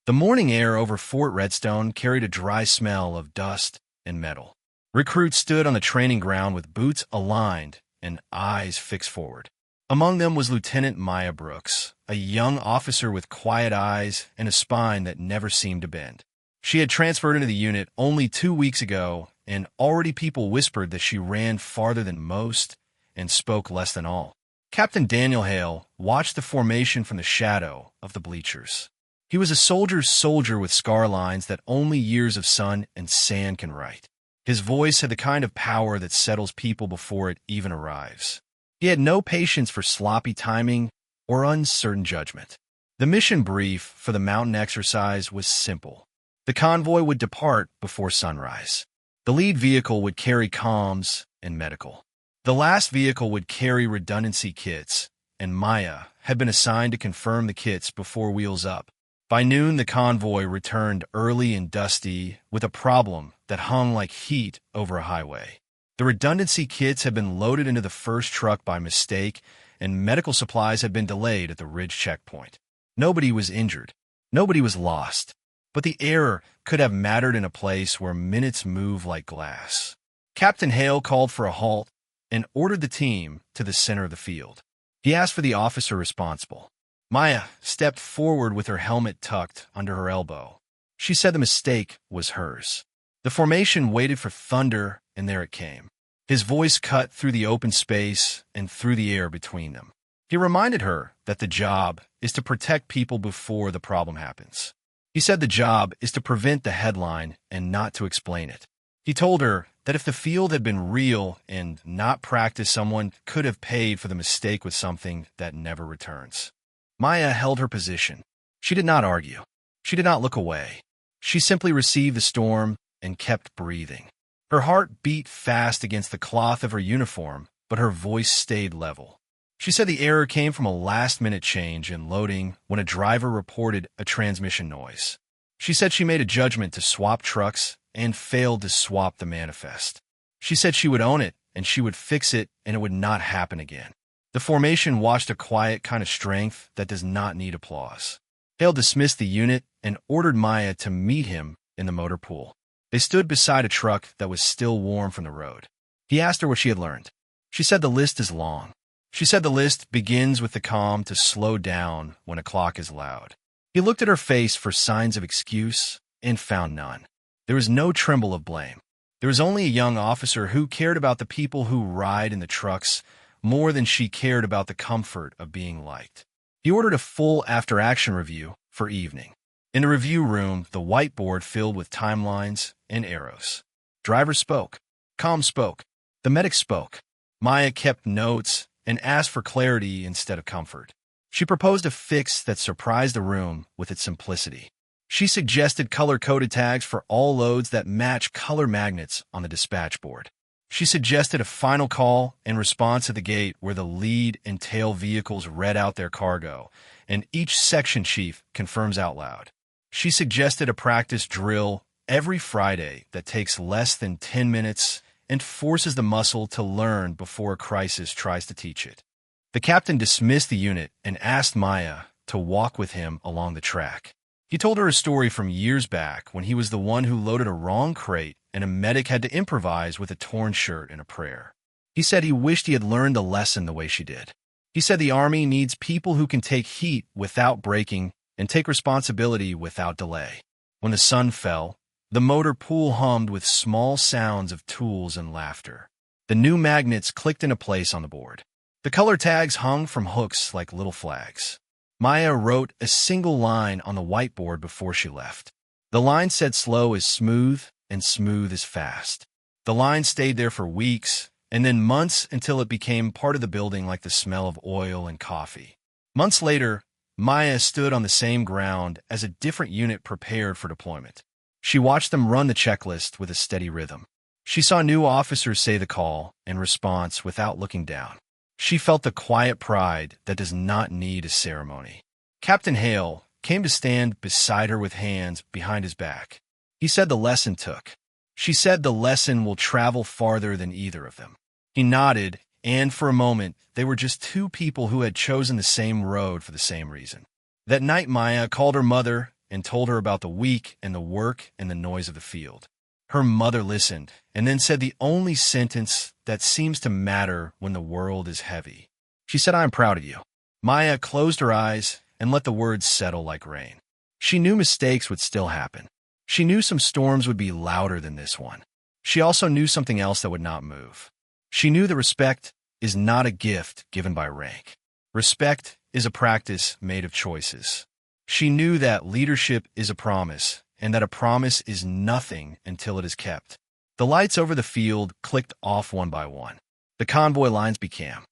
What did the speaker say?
The morning air over Fort Redstone carried a dry smell of dust and metal. Recruits stood on the training ground with boots aligned and eyes fixed forward. Among them was Lieutenant Maya Brooks, a young officer with quiet eyes and a spine that never seemed to bend. She had transferred into the unit only 2 weeks ago, and already people whispered that she ran farther than most and spoke less than all. Captain Daniel Hale watched the formation from the shadow of the bleachers. He was a soldier's soldier with scar lines that only years of sun and sand can right. His voice had the kind of power that settles people before it even arrives. He had no patience for sloppy timing or uncertain judgment. The mission brief for the mountain exercise was simple. The convoy would depart before sunrise. The lead vehicle would carry comms and medical. The last vehicle would carry redundancy kits, and Maya had been assigned to confirm the kits before wheels up. By noon, the convoy returned early and dusty with a problem that hung like heat over a highway. The redundancy kits had been loaded into the first truck by mistake, and medical supplies had been delayed at the Ridge checkpoint. Nobody was injured. Nobody was lost. But the error could have mattered in a place where minutes move like glass. Captain Hale called for a halt and ordered the team to the center of the field. He asked for the officer responsible. Maya stepped forward with her helmet tucked under her elbow. She said the mistake was hers. The formation waited for thunder, and there it came. His voice cut through the open space and through the air between them. He reminded her that the job is to protect people before the problem happens. He said the job is to prevent the headline and not to explain it. He told her that if the field had been real and not practice, someone could have paid for the mistake with something that never returns. Maya held her position. She did not argue. She did not look away. She simply received the storm and kept breathing. Her heart beat fast against the cloth of her uniform, but her voice stayed level. She said the error came from a last-minute change in loading when a driver reported a transmission noise. She said she made a judgment to swap trucks and failed to swap the manifest. She said she would own it and she would fix it and it would not happen again. The formation watched a quiet kind of strength that does not need applause. Hale dismissed the unit and ordered Maya to meet him in the motor pool. They stood beside a truck that was still warm from the road. He asked her what she had learned. She said the list is long. She said the list begins with the comm to slow down when a clock is loud. He looked at her face for signs of excuse and found none. There was no tremble of blame. There was only a young officer who cared about the people who ride in the trucks more than she cared about the comfort of being liked. He ordered a full after-action review for evening. In the review room, the whiteboard filled with timelines and arrows. Driver spoke. Comm spoke. The medic spoke. Maya kept notes and asked for clarity instead of comfort. She proposed a fix that surprised the room with its simplicity. She suggested color-coded tags for all loads that match color magnets on the dispatch board. She suggested a final call and response at the gate where the lead and tail vehicles read out their cargo, and each section chief confirms out loud. She suggested a practice drill every Friday that takes less than 10 minutes and forces the muscle to learn before a crisis tries to teach it. The captain dismissed the unit and asked Maya to walk with him along the track. He told her a story from years back when he was the one who loaded a wrong crate and a medic had to improvise with a torn shirt and a prayer. He said he wished he had learned the lesson the way she did. He said the Army needs people who can take heat without breaking and take responsibility without delay. When the sun fell, the motor pool hummed with small sounds of tools and laughter. The new magnets clicked into place on the board. The color tags hung from hooks like little flags. Maya wrote a single line on the whiteboard before she left. The line said slow is smooth and smooth is fast. The line stayed there for weeks and then months until it became part of the building like the smell of oil and coffee. Months later, Maya stood on the same ground as a different unit prepared for deployment. She watched them run the checklist with a steady rhythm. She saw new officers say the call and response without looking down. She felt the quiet pride that does not need a ceremony. Captain Hale came to stand beside her with hands behind his back. He said the lesson took. She said the lesson will travel farther than either of them. He nodded, and for a moment, they were just two people who had chosen the same road for the same reason. That night, Maya called her mother and told her about the week and the work and the noise of the field. Her mother listened and then said the only sentence that seems to matter when the world is heavy. She said, "I am proud of you." Maya closed her eyes and let the words settle like rain. She knew mistakes would still happen. She knew some storms would be louder than this one. She also knew something else that would not move. She knew that respect is not a gift given by rank. Respect is a practice made of choices. She knew that leadership is a promise, and that a promise is nothing until it is kept. The lights over the field clicked off one by one. The convoy lines began.